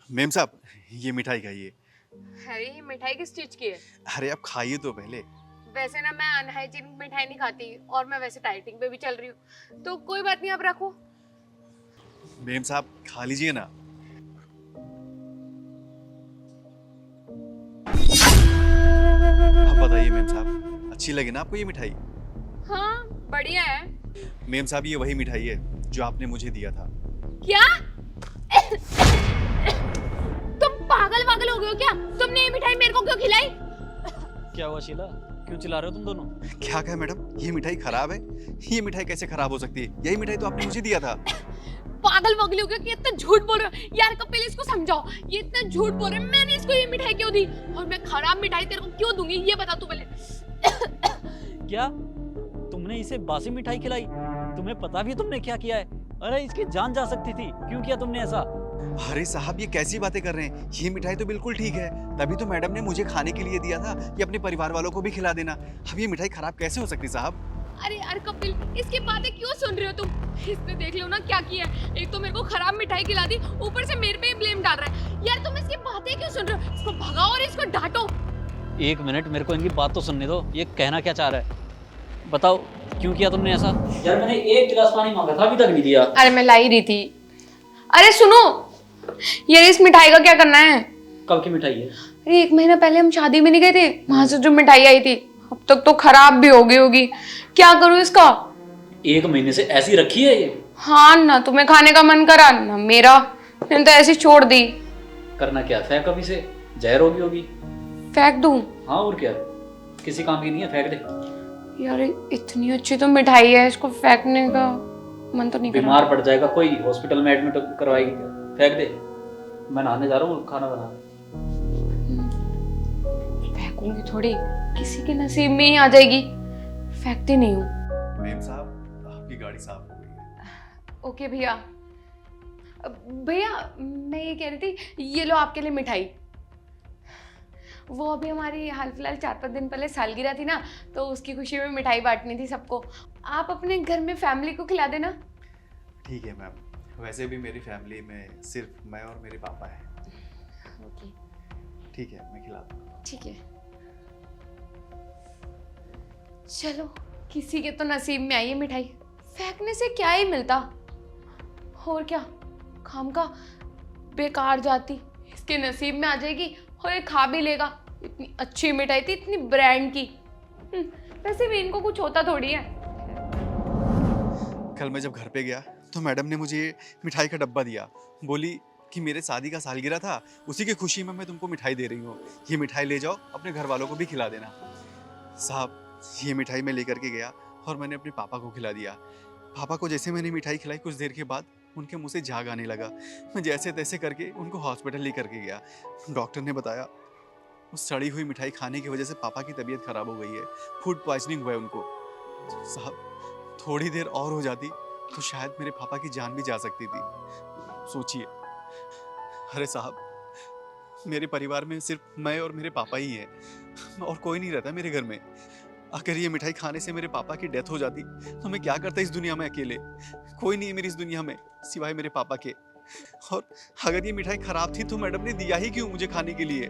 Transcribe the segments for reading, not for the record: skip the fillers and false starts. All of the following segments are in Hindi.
मेम साहब, ये मिठाई खाइए। अरे ये मिठाई किस चीज की है? अरे आप खाइए तो पहले। वैसे ना मैं अनहाइजीनिक मिठाई नहीं खाती और मैं वैसे डाइटिंग पे भी चल रही हूँ, तो कोई बात नहीं, आप रखो। मेम साहब खा लीजिए ना। अब बताइए मेम साहब, अच्छी लगी ना आपको ये मिठाई? हाँ बढ़िया है। मेम साहब ये वही मिठाई है जो आपने मुझे दिया था। क्या? तुम पागल पागल हो गए हो क्या? तुमने ये मिठाई मेरे को क्यों खिलाई? क्या हुआ शीला, क्यों चिल्ला रहे हो तुम दोनों? क्या कहा मैडम, ये मिठाई खराब है? ये मिठाई कैसे खराब हो सकती है? यही मिठाई तो आपने मुझे दिया था। पागल पागल हो गए कि इतना झूठ बोल रहे हो यार। कपिल इसको समझाओ, ये इतना झूठ बोल रहे हैं। मैंने इसको ये मिठाई क्यों दी और मैं खराब मिठाई तेरे को क्यों दूंगी, ये बता तू पहले। क्या तुमने इसे बासी मिठाई खिलाई? तुम्हें पता भी है तुमने क्या किया है? अरे इसकी जान जा सकती थी, क्यों किया तुमने ऐसा? अरे साहब ये कैसी बातें कर रहे हैं? ये मिठाई तो बिल्कुल ठीक है, तभी तो मैडम ने मुझे खाने के लिए दिया था कि अपने परिवार वालों को भी खिला देना। अब ये मिठाई खराब कैसे हो सकती साहब? अरे यार कपिल, इसकी बातें क्यों सुन रहे हो तुम? इसने देख लो ना क्या किया है। एक तो मेरे को खराब मिठाई खिला दी, ऊपर से मेरे पे ही ब्लेम डाल रहा है। यार तुम इसकी बातें क्यों सुन रहे हो? इसको भगाओ और इसको डांटो। एक मिनट, मेरे को इनकी बात तो सुनने दो। ये कहना क्या चाह रहा है, बताओ क्यों किया तुमने ऐसा? यार मैंने एक गिलास पानी मांगा था, अभी तक नहीं दिया। अरे मैं ला ही रही थी। अरे सुनो यार, इस मिठाई का क्या करना है? कब की मिठाई है? अरे 1 महीना पहले हम शादी में नहीं गए थे, वहां से जो मिठाई आई थी, अब तक तो खराब भी हो गई होगी। क्या करूँ इसका? 1 महीने से ऐसी रखी है ये? हाँ ना तुम्हें खाने का मन करा ना मेरा, मैंने तो ऐसी छोड़ दी। करना क्या, फेंक अभी से, जहर होगी होगी। फेंक दूं? हाँ और क्या, किसी काम की नहीं है, फेंक दे। यार इतनी अच्छी तो मिठाई है, इसको फेंकने का मन तो नहीं कर रहा। बीमार पड़ जाएगा कोई, हॉस्पिटल में एडमिट करवाएगी क्या? फेंक दे। मैं नहाने जा रहा हूँ, खाना बना। फेंकूंगी थोड़ी, किसी के नसीब में ही आ जाएगी। फेंकती नहीं हूँ। मेम साहब आपकी गाड़ी साफ हो गई है। ओके भैया। भैया मैं ये कह रही थी, ये लो आपके लिए मिठाई। वो अभी हमारी हाल फिलहाल 4-5 दिन पहले सालगिरह थी ना, तो उसकी खुशी में मिठाई बांटनी थी सबको। आप अपने घर में फैमिली को खिला देना। ठीक है मैम, वैसे भी मेरी फैमिली में सिर्फ मैं और मेरे पापा हैं। ओके ठीक है मैं खिला दूंगा। ठीक है। चलो किसी के तो नसीब में आई है मिठाई, फेंकने से क्या ही मिलता। और क्या, खाम का बेकार जाती, इसके नसीब में आ जाएगी और ये खा भी लेगा। इतनी अच्छी मिठाई थी, इतनी ब्रांड की। वैसे भी इनको कुछ होता थोड़ी है। कल मैं जब घर पे गया तो मैडम ने मुझे मिठाई का डब्बा दिया, बोली कि मेरे शादी का सालगिरह था, उसी की खुशी में मैं तुमको मिठाई दे रही हूँ, ये मिठाई ले जाओ अपने घर वालों को भी खिला देना। साहब ये मिठाई मैं लेकर के गया और मैंने अपने पापा को खिला दिया। पापा को जैसे मैंने मिठाई खिलाई, कुछ देर के बाद उनके मुंह से झाग आने लगा। मैं जैसे तैसे करके उनको हॉस्पिटल लेकर के गया। डॉक्टर ने बताया उस सड़ी हुई मिठाई खाने की वजह से पापा की तबीयत खराब हो गई है, फूड पॉइजनिंग हुआ है उनको। साहब थोड़ी देर और हो जाती तो शायद मेरे पापा की जान भी जा सकती थी, सोचिए। अरे साहब मेरे परिवार में सिर्फ मैं और मेरे पापा ही हैं, और कोई नहीं रहता मेरे घर में। अगर ये मिठाई खाने से मेरे पापा की डेथ हो जाती तो मैं क्या करता इस दुनिया में अकेले? कोई नहीं है मेरी इस दुनिया में सिवाय मेरे पापा के। और अगर ये मिठाई खराब थी तो मैडम ने दिया ही क्यों मुझे खाने के लिए?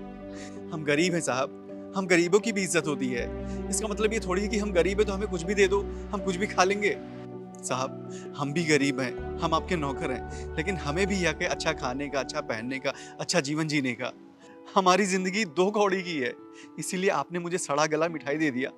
हम गरीब हैं साहब, हम गरीबों की भी इज्जत होती है। इसका मतलब ये थोड़ी है कि हम गरीब है तो हमें कुछ भी दे दो, हम कुछ भी खा लेंगे। साहब हम भी गरीब हैं, हम आपके नौकर हैं, लेकिन हमें भी यहाँ के अच्छा खाने का, अच्छा पहनने का, अच्छा जीवन जीने का। हमारी जिंदगी 2 कौड़ी की है, इसीलिए आपने मुझे सड़ा गला मिठाई दे दिया।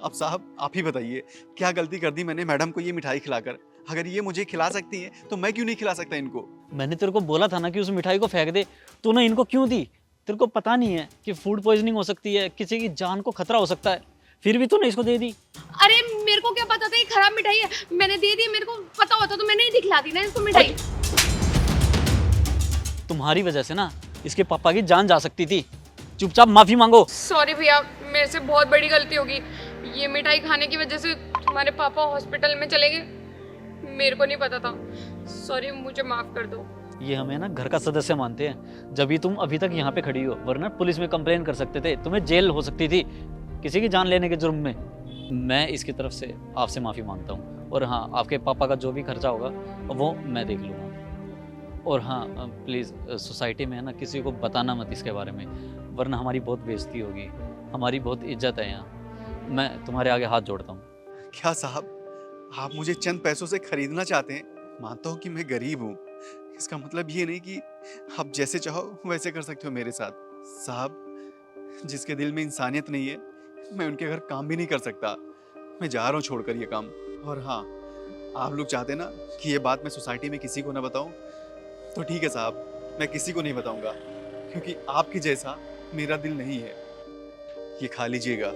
अब साहब आप ही बताइए क्या गलती कर दी मैंने मैडम को ये मिठाई खिलाकर? अगर ये मुझे खिला सकती हैं तो मैं क्यों नहीं खिला सकता इनको? मैंने तेरे को बोला था ना कि उस मिठाई को फेंक दे, तूने इनको क्यों दी? तेरे को पता नहीं है कि फूड पॉइजनिंग हो सकती है, किसी की जान को खतरा हो सकता है, फिर भी तूने इसको दे दी। अरे मेरे को क्या पता था ये खराब मिठाई है, मैंने दे दी। मेरे को पता होता तो मैंने ही दिखलाती ना इसको मिठाई। तुम्हारी वजह से ना इसके पापा की जान जा सकती थी। चुपचाप माफी मांगो। सॉरी भैया, मेरे से बहुत बड़ी गलती होगी। ये मिठाई खाने की वजह से तुम्हारे पापा हॉस्पिटल में चले गए, मेरे को नहीं पता था। सॉरी, मुझे माफ कर दो। ये हमें ना घर का सदस्य मानते हैं, जब भी तुम अभी तक यहाँ पे खड़ी हो, वरना पुलिस में कंप्लेन कर सकते थे, तुम्हें जेल हो सकती थी किसी की जान लेने के जुर्म में। मैं इसकी तरफ से आपसे माफी मांगता हूँ, और हाँ आपके पापा का जो भी खर्चा होगा वो मैं देख लूँगा। और हाँ प्लीज़ सोसाइटी में है ना किसी को बताना मत इसके बारे में, वरना हमारी बहुत बेइज्जती होगी, हमारी बहुत इज्जत है यहाँ। मैं तुम्हारे आगे हाथ जोड़ता हूँ। क्या साहब, आप मुझे चंद पैसों से खरीदना चाहते हैं? मानता हूँ कि मैं गरीब हूँ, इसका मतलब ये नहीं कि आप जैसे चाहो वैसे कर सकते हो मेरे साथ। साहब, जिसके दिल में इंसानियत नहीं है, मैं उनके घर काम भी नहीं कर सकता। मैं जा रहा हूँ छोड़कर ये काम। और हाँ, आप लोग चाहते ना कि ये बात मैं सोसाइटी में किसी को ना बताऊँ, तो ठीक है साहब, मैं किसी को नहीं बताऊँगा, क्योंकि आपके जैसा मेरा दिल नहीं है। ये खा लीजिएगा।